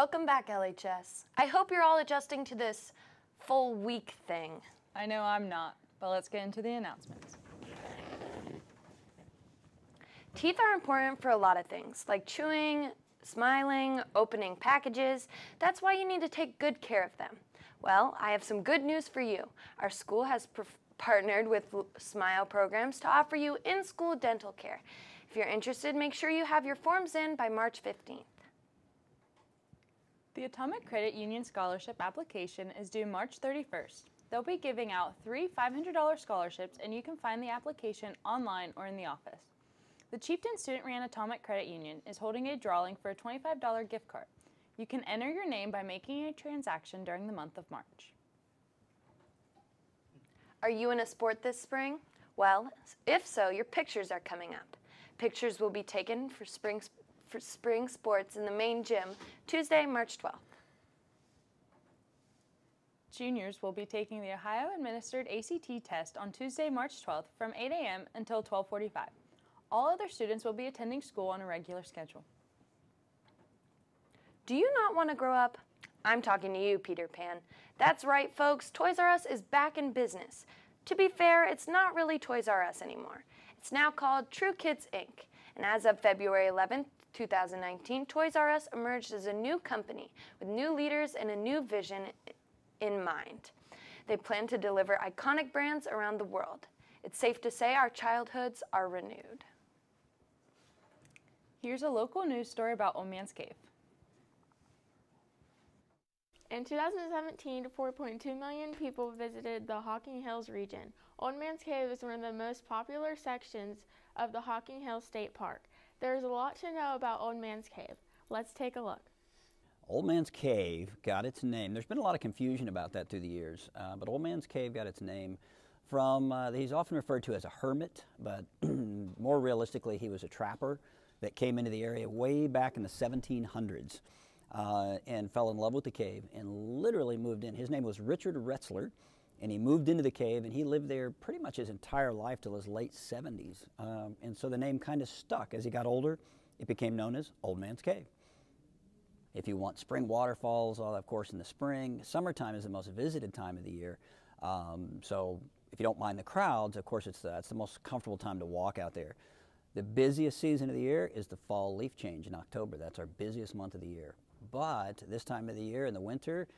Welcome back, LHS. I hope you're all adjusting to this full week thing. I know I'm not, but let's get into the announcements. Teeth are important for a lot of things, like chewing, smiling, opening packages. That's why you need to take good care of them. Well, I have some good news for you. Our school has partnered with Smile programs to offer you in-school dental care. If you're interested, make sure you have your forms in by March 15th. The Atomic Credit Union Scholarship application is due March 31st. They'll be giving out 3 $500 scholarships, and you can find the application online or in the office. The Chieftain Student-Ran Atomic Credit Union is holding a drawing for a $25 gift card. You can enter your name by making a transaction during the month of March. Are you in a sport this spring? Well, if so, your pictures are coming up. Pictures will be taken for spring sports in the main gym Tuesday, March 12th. Juniors will be taking the Ohio-administered ACT test on Tuesday, March 12th from 8 a.m. until 12:45. All other students will be attending school on a regular schedule. Do you not want to grow up? I'm talking to you, Peter Pan. That's right, folks. Toys R Us is back in business. To be fair, it's not really Toys R Us anymore. It's now called True Kids, Inc. And as of February 11th, 2019, Toys R Us emerged as a new company with new leaders and a new vision in mind. They plan to deliver iconic brands around the world. It's safe to say our childhoods are renewed. Here's a local news story about Old Man's Cave. In 2017, 4.2 million people visited the Hocking Hills region. Old Man's Cave is one of the most popular sections of the Hocking Hills State Park. There is a lot to know about Old Man's Cave. Let's take a look. Old Man's Cave got its name. There's been a lot of confusion about that through the years, but Old Man's Cave got its name from, he's often referred to as a hermit, but more realistically, he was a trapper that came into the area way back in the 1700s. And fell in love with the cave and literally moved in. His name was Richard Retzler, and he moved into the cave, and he lived there pretty much his entire life till his late 70s. And so the name kind of stuck. As he got older, it became known as Old Man's Cave. If you want spring waterfalls, of course in the spring. Summertime is the most visited time of the year. So if you don't mind the crowds, of course it's the most comfortable time to walk out there. The busiest season of the year is the fall leaf change in October. That's our busiest month of the year. But this time of the year in the winter,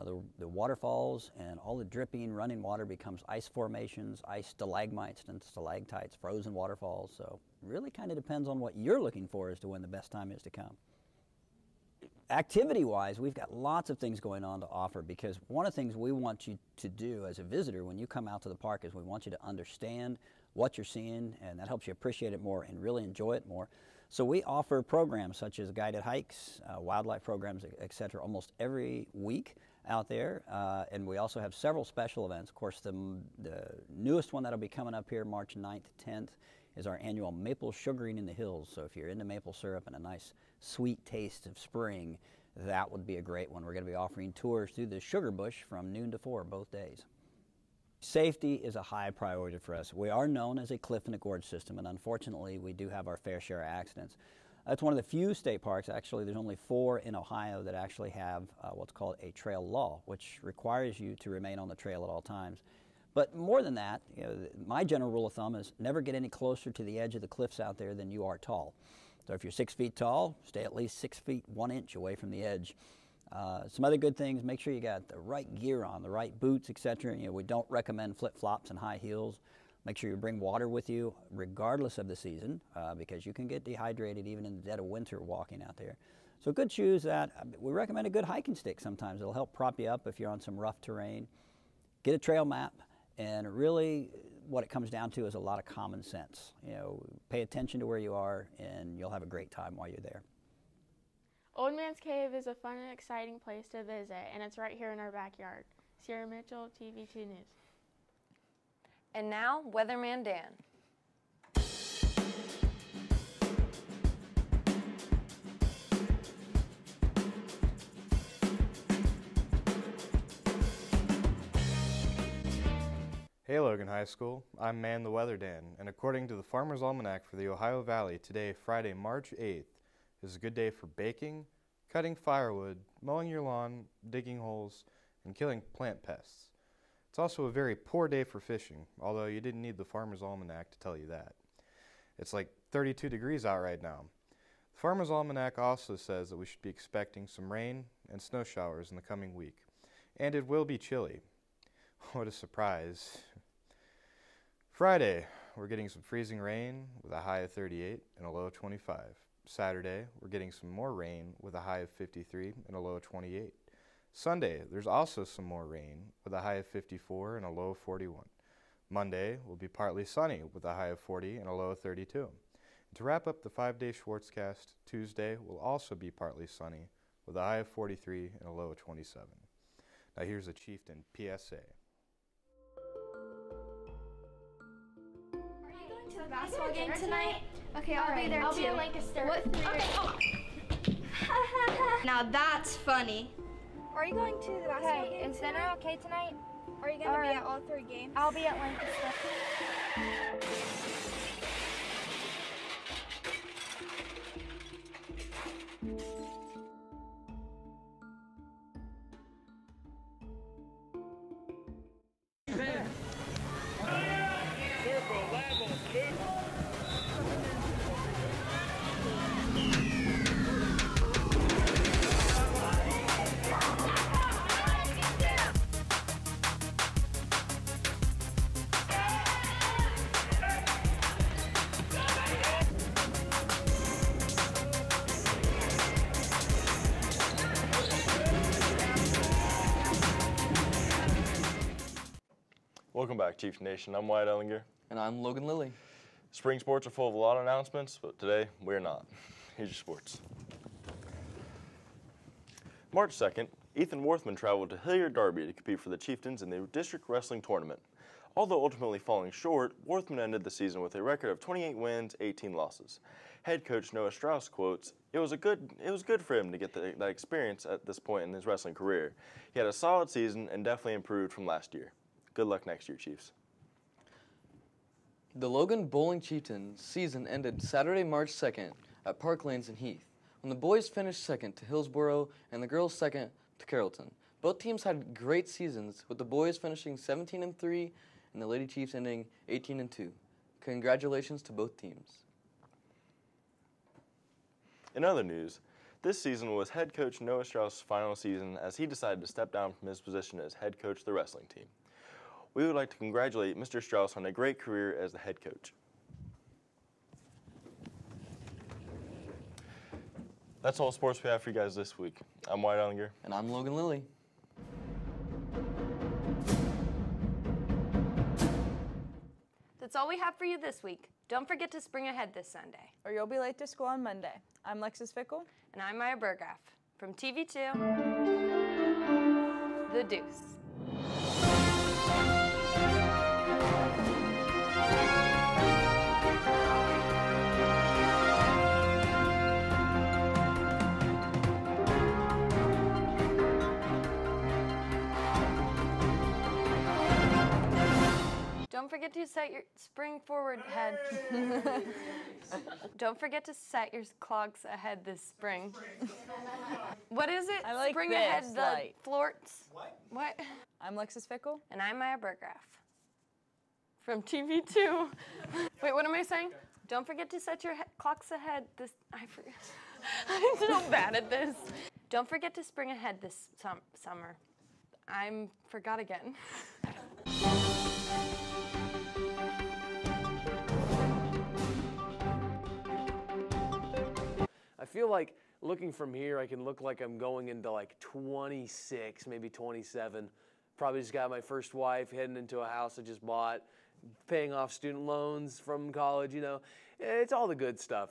the waterfalls and all the dripping, running water becomes ice formations, ice stalagmites and stalactites, frozen waterfalls. So it really kind of depends on what you're looking for as to when the best time is to come. Activity-wise, we've got lots of things going on to offer, because one of the things we want you to do as a visitor when you come out to the park is we want you to understand what you're seeing, and that helps you appreciate it more and really enjoy it more. So we offer programs such as guided hikes, wildlife programs, etc., almost every week out there. And we also have several special events. Of course, the newest one that'll be coming up here March 9th to 10th is our annual maple sugaring in the hills. So if you're into maple syrup and a nice sweet taste of spring, that would be a great one. We're going to be offering tours through the sugar bush from noon to 4 both days. Safety is a high priority for us. We are known as a cliff and a gorge system, and unfortunately we do have our fair share of accidents. That's one of the few state parks, actually there's only 4 in Ohio that actually have what's called a trail law, which requires you to remain on the trail at all times. But more than that, my general rule of thumb is never get any closer to the edge of the cliffs out there than you are tall. So if you're 6 feet tall, stay at least 6 feet 1 inch away from the edge. Some other good things, make sure you got the right gear on, the right boots, etc. We don't recommend flip-flops and high heels. Make sure you bring water with you regardless of the season, because you can get dehydrated even in the dead of winter walking out there. So good shoes. We recommend a good hiking stick sometimes. It'll help prop you up if you're on some rough terrain. Get a trail map, and really what it comes down to is a lot of common sense. Pay attention to where you are, and you'll have a great time while you're there. Old Man's Cave is a fun and exciting place to visit, and it's right here in our backyard. Sierra Mitchell, TV2 News. And now, Weatherman Dan. Hey Logan High School, I'm Man the Weather Dan, and according to the Farmer's Almanac for the Ohio Valley, today, Friday, March 8th, is a good day for baking, cutting firewood, mowing your lawn, digging holes, and killing plant pests. It's also a very poor day for fishing, although you didn't need the Farmer's Almanac to tell you that. It's like 32 degrees out right now. The Farmer's Almanac also says that we should be expecting some rain and snow showers in the coming week. And it will be chilly. What a surprise. Friday, we're getting some freezing rain with a high of 38 and a low of 25. Saturday, we're getting some more rain with a high of 53 and a low of 28. Sunday, there's also some more rain with a high of 54 and a low of 41. Monday will be partly sunny with a high of 40 and a low of 32. And to wrap up the 5-day Schwartzcast, Tuesday will also be partly sunny with a high of 43 and a low of 27. Now here's a Chieftain PSA. To the basketball game tonight? Okay, I'll be there too. I'll be in Lancaster. What? Okay. Now that's funny. Are you going to the basketball game? Is dinner okay tonight? Are you going to be at all 3 games? I'll be at Lancaster. Welcome back, Chiefs Nation. I'm Wyatt Ellinger. And I'm Logan Lilly. Spring sports are full of a lot of announcements, but today we're not. Here's your sports. March 2nd, Ethan Worthman traveled to Hilliard Derby to compete for the Chieftains in the district wrestling tournament. Although ultimately falling short, Worthman ended the season with a record of 28 wins, 18 losses. Head coach Noah Strauss quotes, it was good for him to get that experience at this point in his wrestling career. He had a solid season and definitely improved from last year. Good luck next year, Chiefs. The Logan Bowling Chieftains season ended Saturday, March 2nd at Park Lanes and Heath, when the boys finished second to Hillsboro and the girls second to Carrollton. Both teams had great seasons, with the boys finishing 17-3 and the Lady Chiefs ending 18-2. Congratulations to both teams. In other news, this season was head coach Noah Strauss' final season as he decided to step down from his position as head coach of the wrestling team. We would like to congratulate Mr. Strauss on a great career as the head coach. That's all the sports we have for you guys this week. I'm Wyatt Ellinger. And I'm Logan Lilly. That's all we have for you this week. Don't forget to spring ahead this Sunday. Or you'll be late to school on Monday. I'm Lexus Fickle. And I'm Maya Burgraff. From TV2, The Deuce. Don't forget to set your spring forward head. Don't forget to set your clocks ahead this spring. What is it? I like spring this ahead the light. florts. What? I'm Lexus Fickle. And I'm Maya Burgraff. From TV2. Wait, what am I saying? Don't forget to set your clocks ahead this. I forget. I'm so bad at this. Don't forget to spring ahead this summer. I forgot again. I feel like looking from here, I can look like I'm going into like 26, maybe 27. Probably just got my first wife, heading into a house I just bought, paying off student loans from college, you know. It's all the good stuff.